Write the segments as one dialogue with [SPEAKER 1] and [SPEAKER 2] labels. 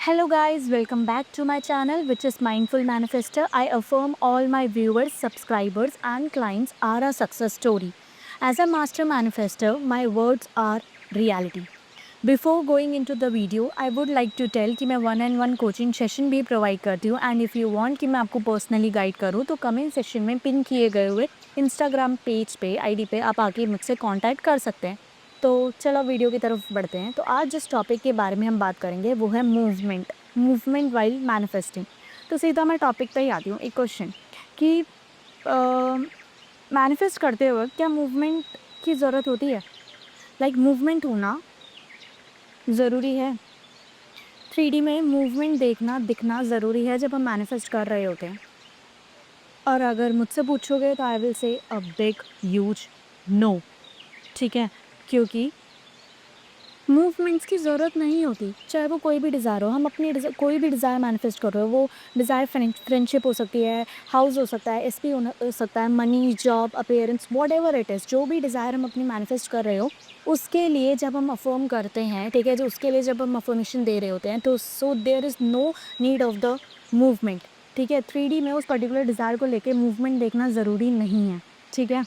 [SPEAKER 1] Hello guys, welcome back to my channel which is Mindful Manifestor. I affirm all my viewers, subscribers and clients are a success story. As a master manifestor, my words are reality. Before going into the video, I would like to tell कि मैं one and one coaching session भी provide करती हूँ and if you want कि मैं आपको personally guide करूँ तो कमेंट सेशन में पिन किए गए हुए इंस्टाग्राम पेज पे आईडी पे आप आके मुझसे कांटेक्ट कर सकते हैं। तो चलो वीडियो की तरफ बढ़ते हैं। तो आज जिस टॉपिक के बारे में हम बात करेंगे वो है मूवमेंट वाइल मैनिफेस्टिंग। तो सीधा मैं टॉपिक पे ही आती हूँ। एक क्वेश्चन कि मैनिफेस्ट करते वक्त क्या मूवमेंट की ज़रूरत होती है? लाइक मूवमेंट होना ज़रूरी है। 3D में मूवमेंट देखना दिखना ज़रूरी है जब हम मैनिफेस्ट कर रहे होते हैं। और अगर मुझसे पूछोगे तो I will say a big huge no. ठीक है, क्योंकि मूवमेंट्स की ज़रूरत नहीं होती, चाहे वो कोई भी डिज़ायर हो। हम अपनी कोई भी डिज़ायर मैनिफेस्ट कर रहे हो, वो डिज़ायर फ्रेंडशिप हो सकती है, हाउस हो सकता है, एसपी हो सकता है, money, job, appearance, whatever it is. जो भी डिज़ायर हम अपनी मैनिफेस्ट कर रहे हो, उसके लिए जब हम अफर्म करते हैं, ठीक है, जो उसके लिए जब हम अफर्मेशन दे रहे होते हैं, तो so there is no need of the movement. ठीक है, 3D में उस पर्टिकुलर डिज़ायर को लेके मूवमेंट देखना ज़रूरी नहीं है। ठीक है,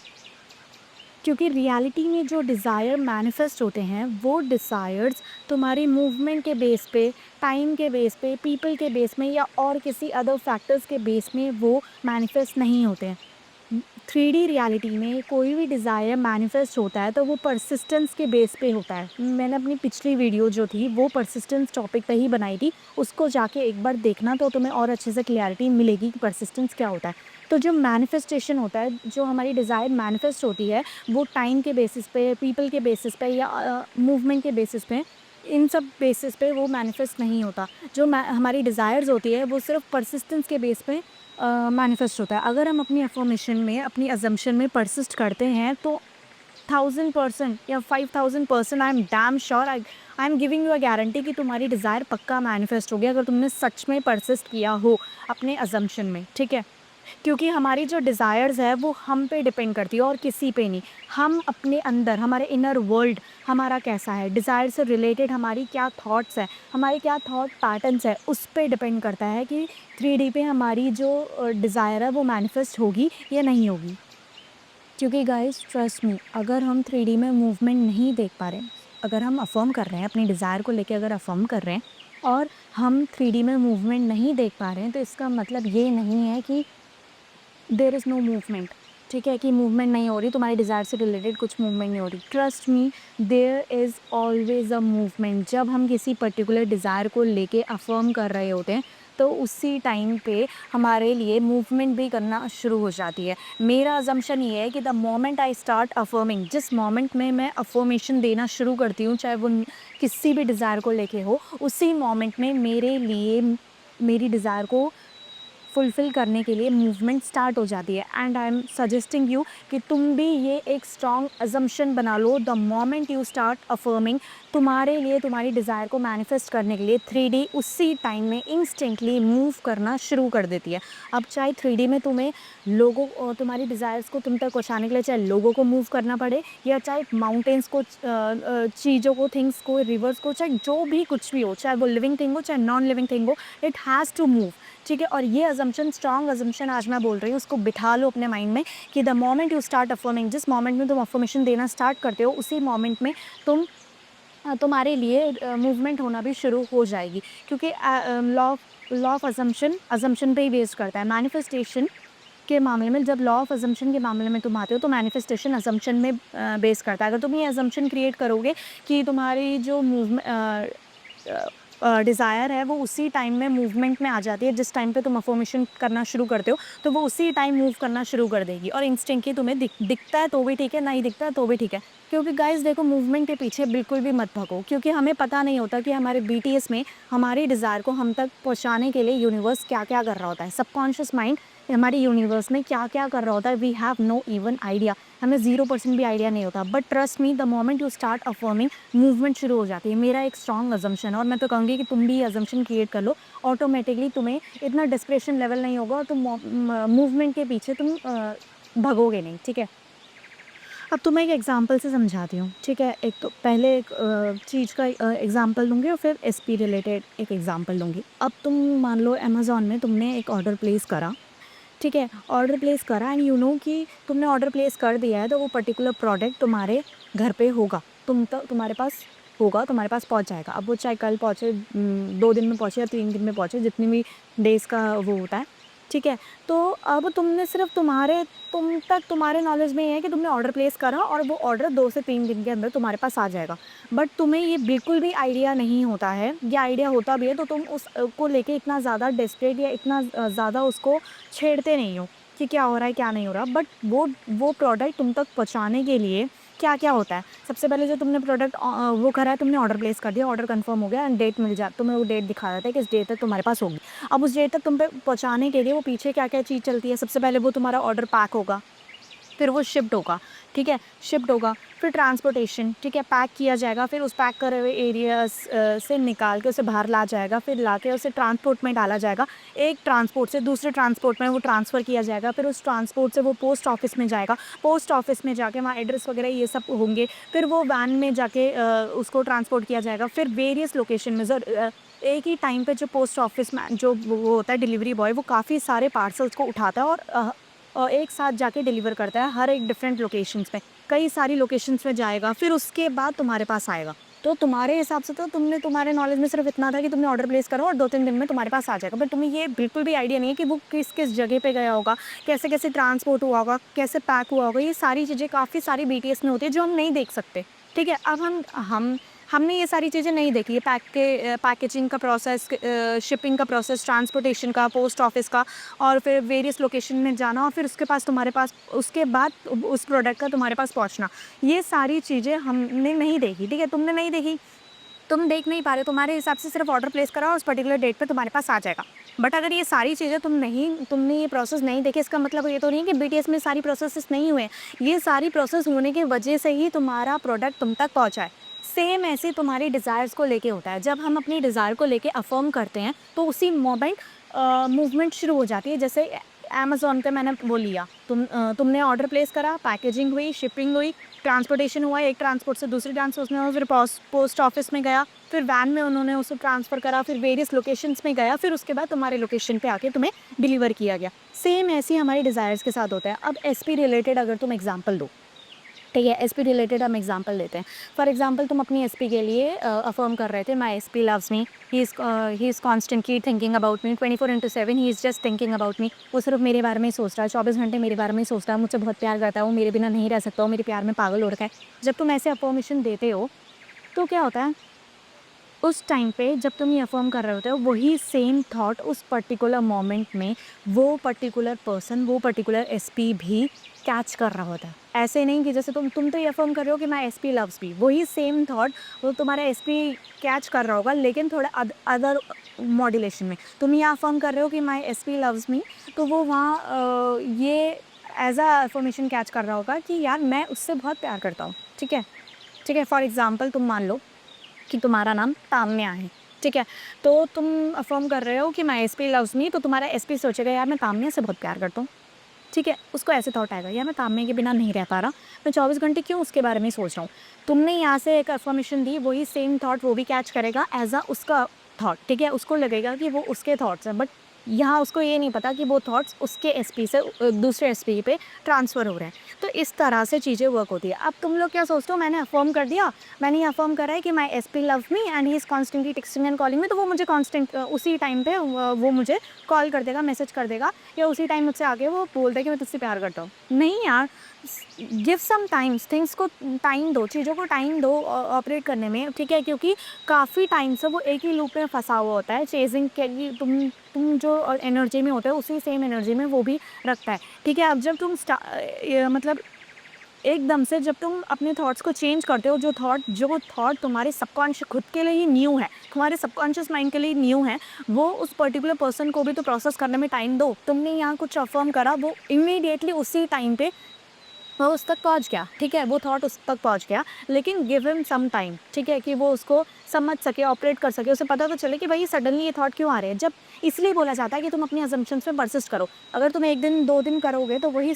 [SPEAKER 1] क्योंकि रियलिटी में जो डिज़ायर मैनिफेस्ट होते हैं वो डिज़ायर्स तुम्हारी मूवमेंट के बेस पे, टाइम के बेस पे, पीपल के बेस में या और किसी अदर फैक्टर्स के बेस में वो मैनिफेस्ट नहीं होते हैं। 3D रियलिटी में कोई भी डिज़ायर मैनिफेस्ट होता है तो वो परसिस्टेंस के बेस पे होता है। मैंने अपनी पिछली वीडियो जो थी वो परसिस्टेंस टॉपिक पे ही बनाई थी, उसको जाके एक बार देखना तो तुम्हें और अच्छे से क्लैरिटी मिलेगी कि परसिस्टेंस क्या होता है। तो जो मैनिफेस्टेशन होता है, जो हमारी डिज़ायर मैनिफेस्ट होती है, वो टाइम के बेसिस पे, पीपल के बेसिस पे या मूवमेंट के बेसिस पे, इन सब बेसिस पे वो मैनिफेस्ट नहीं होता। जो हमारी डिज़ायर्स होती है वो सिर्फ परसिस्टेंस के बेस पे मैनिफेस्ट होता है। अगर हम अपनी अफर्मेशन में, अपनी अजम्पशन में परसिस्ट करते हैं तो 1000% या 5000% I am damn sure, I am giving you a guarantee कि तुम्हारी डिज़ायर पक्का मैनिफेस्ट हो गया अगर तुमने सच में परसिस्ट किया हो अपने अजम्पशन में। ठीक है, क्योंकि हमारी जो डिज़ायर्स है वो हम पे डिपेंड करती है और किसी पे नहीं। हम अपने अंदर, हमारे इनर वर्ल्ड हमारा कैसा है, डिज़ायर से रिलेटेड हमारी क्या थॉट्स है, हमारे क्या थॉट पैटर्न्स है, उस पे डिपेंड करता है कि 3D पे हमारी जो डिज़ायर है वो मैनिफेस्ट होगी या नहीं होगी। क्योंकि गाइस ट्रस्ट मी, अगर हम 3D में मूवमेंट नहीं देख पा रहे, अगर हम अफर्म कर रहे हैं अपनी डिज़ायर को लेके, अगर अफर्म कर रहे हैं और हम 3D में मूवमेंट नहीं देख पा रहे हैं, तो इसका मतलब ये नहीं है कि देयर इज़ नो मूवमेंट। ठीक है, कि मूवमेंट नहीं हो रही, तुम्हारी डिज़ायर से रिलेटेड कुछ मूवमेंट नहीं हो रही। Trust me, there is always a movement. जब हम किसी पर्टिकुलर डिज़ायर को लेके अफर्म कर रहे होते हैं तो उसी टाइम पे हमारे लिए मूवमेंट भी करना शुरू हो जाती है। मेरा अजम्पशन ये है कि the moment I start affirming, जिस मोमेंट में मैं अफर्मेशन देना शुरू करती हूँ, चाहे वो किसी भी डिज़ायर को लेके हो, उसी मोमेंट में मेरे लिए मेरी डिज़ायर को फुलफ़िल करने के लिए मूवमेंट स्टार्ट हो जाती है। And I am suggesting you कि तुम भी ये एक स्ट्रॉन्ग अजम्पशन बना लो। The moment you start affirming, तुम्हारे लिए तुम्हारी डिज़ायर को मैनिफेस्ट करने के लिए 3D उसी टाइम में इंस्टेंटली मूव करना शुरू कर देती है। अब चाहे 3D में तुम्हें तुम्हारी डिज़ायर्स को तुम तक पहुँचाने के लिए चाहे लोगों को मूव करना पड़े या चाहे माउंटेन्स को, चीज़ों को, थिंग्स को, रिवर्स को, चाहे जो भी कुछ भी हो, चाहे वो लिविंग थिंग हो चाहे नॉन लिविंग थिंग हो, इट हैज़ टू मूव। ठीक है, और ये अजम्पशन, स्ट्रॉन्ग अजम्पशन आज मैं बोल रही हूँ, उसको बिठा लो अपने माइंड में कि the moment you start affirming, जिस मोमेंट में तुम अफर्मेशन देना स्टार्ट करते हो उसी मोमेंट में तुम्हारे लिए मूवमेंट होना भी शुरू हो जाएगी। क्योंकि लॉ ऑफ अजम्पशन पे ही बेस्ड करता है। मैनिफेस्टेशन के मामले में, जब लॉ ऑफ अजम्पशन के मामले में तुम आते हो तो मैनिफेस्टेशन अजम्पशन में बेस करता है। अगर तुम ये अजम्पशन क्रिएट करोगे कि तुम्हारी जो डिज़ायर है वो उसी टाइम में मूवमेंट में आ जाती है, जिस टाइम पे तुम अफर्मेशन करना शुरू करते हो तो वो उसी टाइम मूव करना शुरू कर देगी और इंस्टेंटली तुम्हें दिखता है तो भी ठीक है, नहीं दिखता है तो भी ठीक है। क्योंकि गाइस देखो, मूवमेंट के पीछे बिल्कुल भी मत भागो, क्योंकि हमें पता नहीं होता कि हमारे BTS में हमारी डिज़ायर को हम तक पहुँचाने के लिए यूनिवर्स क्या-क्या कर रहा होता है। सबकॉन्शियस माइंड हमारे यूनिवर्स में क्या-क्या कर रहा होता है, we have no even idea. हमें 0% भी आइडिया नहीं होता। But trust me, the moment you start affirming, movement शुरू हो जाती है। मेरा एक स्ट्रॉन्ग अजम्पशन है और मैं तो कहूँगी कि तुम भी ये अजम्पशन क्रिएट कर लो। ऑटोमेटिकली तुम्हें इतना डिस्परेशन लेवल नहीं होगा और तुम मूवमेंट के पीछे तुम भगोगे नहीं। ठीक है, अब तो मैं एक एग्जांपल से समझाती हूँ, ठीक है? एक तो पहले एक चीज़ का एग्जांपल दूँगी और फिर एसपी रिलेटेड एक एग्जांपल दूँगी। अब तुम मान लो अमेज़न में तुमने एक ऑर्डर प्लेस करा, ठीक है? ऑर्डर प्लेस करा एंड यू नो कि तुमने ऑर्डर प्लेस कर दिया है, तो वो पर्टिकुलर प्रोडक्ट तुम्हारे घर पे होगा। तुम्हारे पास होगा, तुम्हारे पास पहुँच जाएगा। अब वो चाहे कल पहुँचे, 2 दिन में पहुँचे या 3 दिन में पहुँचे, जितनी भी डेज़ का वो होता है, ठीक है? तो अब तुमने सिर्फ़ तुम्हारे नॉलेज में ये है कि तुमने ऑर्डर प्लेस करा और वो ऑर्डर 2 से 3 दिन के अंदर तुम्हारे पास आ जाएगा। बट तुम्हें ये बिल्कुल भी आइडिया नहीं होता है, या आइडिया होता भी है तो तुम उस को लेके इतना ज़्यादा डेस्परेट या इतना ज़्यादा उसको छेड़ते नहीं हो कि क्या हो रहा है, क्या नहीं हो रहा। बट वो प्रोडक्ट तुम तक पहुँचाने के लिए क्या-क्या होता है? सबसे पहले जो तुमने प्रोडक्ट वो करा है, तुमने ऑर्डर प्लेस कर दिया, ऑर्डर कन्फर्म हो गया एंड डेट मिल जा तुम्हें वो डेट दिखा देता है कि इस डेट तक तुम्हारे पास होगी। अब उस डेट तक तुम पे पहुँचाने के लिए वो पीछे क्या-क्या चीज़ चलती है? सबसे पहले वो तुम्हारा ऑर्डर पैक होगा, फिर वो शिप्ड होगा, ठीक है? शिप्ड होगा, फिर ट्रांसपोर्टेशन, ठीक है? पैक किया जाएगा, फिर उस पैक करे हुए एरियाज़ से निकाल के उसे बाहर ला जाएगा, फिर लाके उसे ट्रांसपोर्ट में डाला जाएगा। एक ट्रांसपोर्ट से दूसरे ट्रांसपोर्ट में वो ट्रांसफ़र किया जाएगा, फिर उस ट्रांसपोर्ट से वो पोस्ट ऑफिस में जाएगा। पोस्ट ऑफिस में जाके वहाँ एड्रेस वगैरह ये सब होंगे, फिर वो वैन में जाके उसको ट्रांसपोर्ट किया जाएगा। फिर वेरियस लोकेशन में एक ही टाइम पे जो पोस्ट ऑफिस में जो वो होता है डिलीवरी बॉय, वो काफ़ी सारे पार्सल्स को उठाता है और एक साथ जाके डिलीवर करता है हर एक डिफरेंट लोकेशंस पे। कई सारी लोकेशंस में जाएगा, फिर उसके बाद तुम्हारे पास आएगा। तो तुम्हारे हिसाब से तो तुम्हारे नॉलेज में सिर्फ़ इतना था कि तुमने ऑर्डर प्लेस करो और 2-3 दिन में तुम्हारे पास आ जाएगा। बट तुम्हें ये बिल्कुल भी आइडिया नहीं है कि वो किस-किस जगह पे गया होगा, कैसे-कैसे ट्रांसपोर्ट हुआ होगा, कैसे पैक हुआ होगा। ये सारी चीज़ें काफ़ी सारी बीटीएस में होती है जो हम नहीं देख सकते, ठीक है? अब हमने ये सारी चीज़ें नहीं देखी है, पैकेजिंग का प्रोसेस, शिपिंग का प्रोसेस, ट्रांसपोर्टेशन का, पोस्ट ऑफिस का, और फिर वेरियस लोकेशन में जाना और फिर तुम्हारे पास उसके बाद उस प्रोडक्ट का तुम्हारे पास पहुंचना। ये सारी चीज़ें हमने नहीं देखी, ठीक है? तुमने नहीं देखी, तुम देख नहीं पा रहे हो, तुम्हारे हिसाब से सिर्फ ऑर्डर प्लेस करा और उस पर्टिकुलर डेट पे तुम्हारे पास आ जाएगा। बट अगर ये सारी चीज़ें तुमने ये प्रोसेस नहीं देखी, इसका मतलब ये तो नहीं कि बीटीएस में सारी प्रोसेसेस नहीं हुए। ये सारी प्रोसेस होने की वजह से ही तुम्हारा प्रोडक्ट तुम तक पहुँचा है। सेम ऐसे तुम्हारी डिज़ायर्स को लेके होता है। जब हम अपनी डिज़ायर को लेके अफ़र्म करते हैं, तो उसी मोमेंट मूवमेंट शुरू हो जाती है। जैसे अमेज़न पे मैंने वो लिया, तुमने ऑर्डर प्लेस करा, पैकेजिंग हुई, शिपिंग हुई, ट्रांसपोर्टेशन हुआ, एक ट्रांसपोर्ट से दूसरे ट्रांसपोर्ट में हुआ, फिर पोस्ट ऑफिस में गया, फिर वैन में उन्होंने उसे ट्रांसफ़र करा, फिर वेरियस लोकेशंस में गया, फिर उसके बाद तुम्हारे लोकेशन पे आके तुम्हें डिलीवर किया गया। सेम ऐसे ही हमारी डिज़ायर्स के साथ होता है। अब एसपी रिलेटेड अगर तुम एग्जांपल दो, ठीक है? एसपी रिलेटेड हम एग्जांपल लेते हैं। फॉर एग्जांपल तुम अपनी एसपी के लिए अफ़र्म कर रहे थे, my SP loves me, he is constantly thinking about me 24/7, he is just thinking about me. वो सिर्फ मेरे बारे में ही सोच रहा है, 24 घंटे मेरे बारे में ही सोच रहा है, मुझसे बहुत प्यार करता है, वो मेरे बिना नहीं रह सकता, वो मेरे प्यार में पागल हो रखा है। जब तुम ऐसे अफ़र्मेशन देते हो, तो क्या होता है, उस टाइम पे जब तुम ये अफ़र्म कर रहे होते हो, वही सेम थॉट उस पर्टिकुलर मोमेंट में वो पर्टिकुलर पर्सन, वो पर्टिकुलर एसपी भी कैच कर रहा होता है। ऐसे नहीं कि जैसे तुम तो ये अफ़र्म कर रहे हो कि माय एसपी लव्स मी, वही सेम थॉट वो तुम्हारा एसपी कैच कर रहा होगा, लेकिन थोड़ा अदर मॉड्यूलेशन में। तुम ये अफ़र्म कर रहे हो कि माय एसपी लव्स मी, तो वो वहाँ ये एज़ अ अफ़र्मेशन कैच कर रहा होगा कि यार मैं उससे बहुत प्यार करता हूँ, ठीक है? ठीक है, फॉर एग्ज़ाम्पल तुम मान लो कि तुम्हारा नाम ताम्या है, ठीक है? तो तुम अफ़र्म कर रहे हो कि माय एसपी लव्स मी, तो तुम्हारा एसपी सोचेगा यार मैं ताम्या से बहुत प्यार करता हूँ, ठीक है? उसको ऐसे थॉट आएगा, यार मैं ताम्या के बिना नहीं रह पा रहा, मैं 24 घंटे क्यों उसके बारे में ही सोच रहा हूँ। तुमने यहाँ से एक अफ़र्मेशन दी, वही सेम थॉट वो भी कैच करेगा एज़ अ उसका थॉट, ठीक है? उसको लगेगा कि वो उसके थॉट्स हैं, बट यहाँ उसको ये नहीं पता कि वो थॉट्स उसके एसपी से दूसरे एसपी पे ट्रांसफ़र हो रहे हैं। तो इस तरह से चीज़ें वर्क होती है। अब तुम लोग क्या सोचते हो, मैंने अफ़र्म कर दिया, मैंने ये अफ़र्म करा है कि my SP loves me and he is constantly texting and calling me, तो वो मुझे उसी टाइम पे वो मुझे कॉल कर देगा, मैसेज कर देगा, या उसी टाइम मुझसे आके वो बोल दे कि मैं तुझसे प्यार करता हूँ। नहीं यार, गिव सम टाइम्स, थिंग्स को टाइम दो, चीज़ों को टाइम दो ऑपरेट करने में, ठीक है? क्योंकि काफ़ी टाइम से वो एक ही लूप में फँसा हुआ होता है, चेज़िंग के लिए तुम जो एनर्जी में होते हो, उसी सेम एनर्जी में वो भी रखता है, ठीक है? अब जब मतलब एकदम से जब तुम अपने थॉट्स को चेंज करते हो, जो थॉट तुम्हारे सबकॉन्शियस खुद के लिए ही न्यू है, तुम्हारे सबकॉन्शियस माइंड के लिए न्यू है, वो उस पर्टिकुलर पर्सन को भी तो प्रोसेस करने में टाइम दो। तुमने यहाँ कुछ अफ़र्म करा, वो इमीडिएटली उसी टाइम पे वो उस तक पहुँच गया, ठीक है, वो थॉट उस तक पहुँच गया, लेकिन गिव हिम सम टाइम, ठीक है, कि वो उसको समझ सके, ऑपरेट कर सके, उसे पता तो चले कि भाई सडनली ये थॉट क्यों आ रहे हैं। जब इसलिए बोला जाता है कि तुम अपनी अजम्पशंस में परसिस्ट करो। अगर तुम 1 दिन 2 दिन करोगे तो वही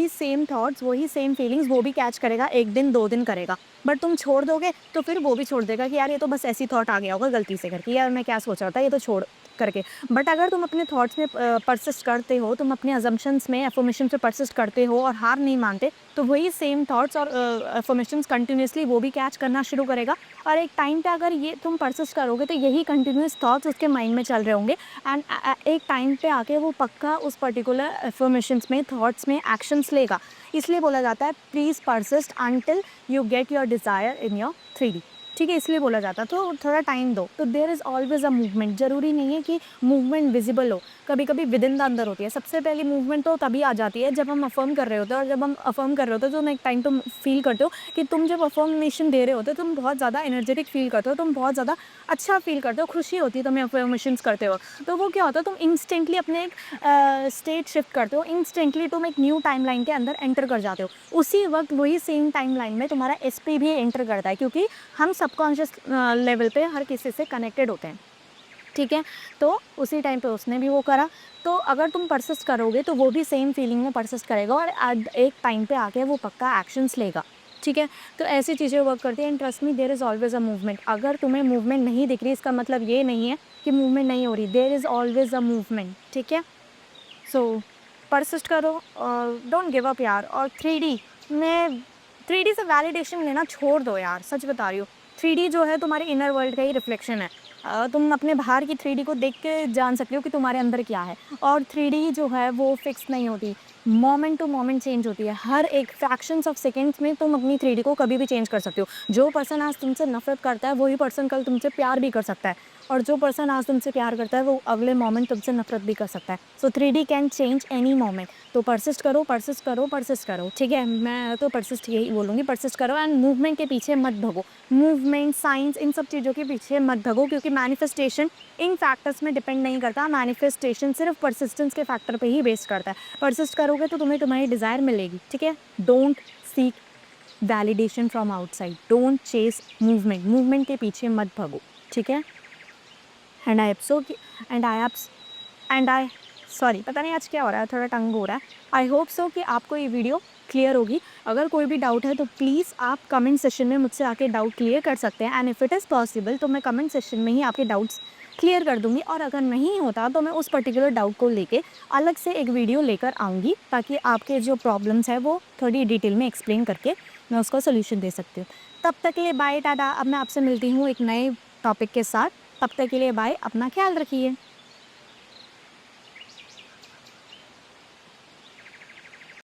[SPEAKER 1] सेम थॉट्स, वही सेम फीलिंग्स वो भी कैच करेगा, 1 दिन 2 दिन करेगा। बट तुम छोड़ दोगे तो फिर वो भी छोड़ देगा कि यार ये तो बस ऐसी थॉट आ गया होगा गलती से करके, यार मैं क्या सोच रहा था, ये तो छोड़ करके। बट अगर तुम अपने थॉट्स में परसिस्ट करते हो, तुम अपने अजम्पशंस में, एफर्मेशंस पे परसिस्ट करते हो और हार नहीं मानते, तो वही सेम थॉट्स और एफर्मेशंस कंटिन्यूसली वो भी कैच करना शुरू करेगा। और एक टाइम पे अगर ये तुम परसिस्ट करोगे तो यही कंटिन्यूस थॉट्स उसके माइंड में चल रहे होंगे, एंड एक टाइम पे आके वो पक्का उस पर्टिकुलर एफर्मेशंस में, थॉट्स में एक्शंस लेगा। इसलिए बोला जाता है please persist until you get your desire in your 3D, ठीक है, इसलिए बोला जाता है। तो थोड़ा टाइम दो। तो there is always a movement, ज़रूरी नहीं है कि मूवमेंट विजिबल हो, कभी कभी विद इन द अंदर होती है। सबसे पहली मूवमेंट तो तभी आ जाती है जब हम अफर्म कर रहे होते हैं, और जब हम अफर्म कर रहे होते हैं तो तुम एक टाइम तुम फील करते हो कि तुम जब अफर्मेशन दे रहे होते हो तुम बहुत ज़्यादा एनर्जेटिक फील करते हो, तुम बहुत ज़्यादा अच्छा फील करते हो, खुशी होती है तुम्हें अफर्मेशंस करते हो। तो वो क्या होता है, तुम इंस्टेंटली अपने एक स्टेट शिफ्ट करते हो, इंस्टेंटली तुम एक न्यू टाइमलाइन के अंदर एंटर कर जाते हो। उसी वक्त वही सेम टाइमलाइन में तुम्हारा एसपी भी एंटर करता है, क्योंकि हम सबकॉन्शियस लेवल पे हर किसी से कनेक्टेड होते हैं, ठीक है। तो उसी टाइम पे उसने भी वो करा। तो अगर तुम परसिस्ट करोगे तो वो भी सेम फीलिंग में परसिस्ट करेगा, और एक टाइम पे आके वो पक्का एक्शंस लेगा, ठीक है। तो ऐसी चीज़ें वर्क करती हैं, and trust me there is always a movement. अगर तुम्हें मूवमेंट नहीं दिख रही, इसका मतलब ये नहीं है कि मूवमेंट नहीं हो रही, there is always a movement, ठीक है। सो परसिस्ट करो और डोंट गिव अप यार। और 3D में, 3D से वैलिडेशन लेना छोड़ दो यार, सच बता रही हूँ। 3D जो है तुम्हारे इनर वर्ल्ड का ही रिफ्लेक्शन है। तुम अपने बाहर की 3D को देख के जान सकते हो कि तुम्हारे अंदर क्या है। और 3D जो है वो फिक्स नहीं होती, मोमेंट टू मोमेंट चेंज होती है। हर एक फ्रैक्शंस ऑफ सेकेंड्स में तुम अपनी 3D को कभी भी चेंज कर सकते हो। जो पर्सन आज तुमसे नफरत करता है वही पर्सन कल तुमसे प्यार भी कर सकता है, और जो पर्सन आज तुमसे प्यार करता है वो अगले मोमेंट तुमसे नफरत भी कर सकता है। सो 3D can change any moment. तो परसिस्ट करो, परसिस्ट करो, परसिस्ट करो, ठीक है। मैं तो परसिस्ट यही बोलूँगी, परसिस्ट करो, एंड मूवमेंट के पीछे मत भगो। मूवमेंट, साइंस, इन सब चीज़ों के पीछे मत भगो, क्योंकि मैनिफेस्टेशन इन फैक्टर्स में डिपेंड नहीं करता। मैनिफेस्टेशन सिर्फ परसिस्टेंस के फैक्टर पे ही बेस्ड करता है। परसिस्ट करोगे तो तुम्हें तुम्हारी डिज़ायर मिलेगी, ठीक है। Don't seek validation from outside, don't chase movement, movement के पीछे मत भगो, ठीक है। एंड आई एप सो एंड आई एप्स एंड आई सॉरी, पता नहीं आज क्या हो रहा है, थोड़ा टंग हो रहा है। आई होप सो कि आपको ये वीडियो क्लियर होगी। अगर कोई भी डाउट है तो प्लीज़ आप कमेंट सेशन में मुझसे आके डाउट क्लियर कर सकते हैं, and if it is possible तो मैं कमेंट सेशन में ही आपके डाउट्स क्लियर कर दूंगी। और अगर नहीं होता तो मैं उस पर्टिकुलर डाउट को लेके अलग से एक वीडियो लेकर आऊँगी, ताकि आपके जो प्रॉब्लम्स है वो थोड़ी डिटेल में एक्सप्लेन करके मैं उसका सोल्यूशन दे सकती हूँ। तब तक के लिए बाय, टाटा। अब मैं आपसे मिलती हूँ एक नए टॉपिक के साथ। तब तक के लिए बाय, अपना ख्याल रखिए।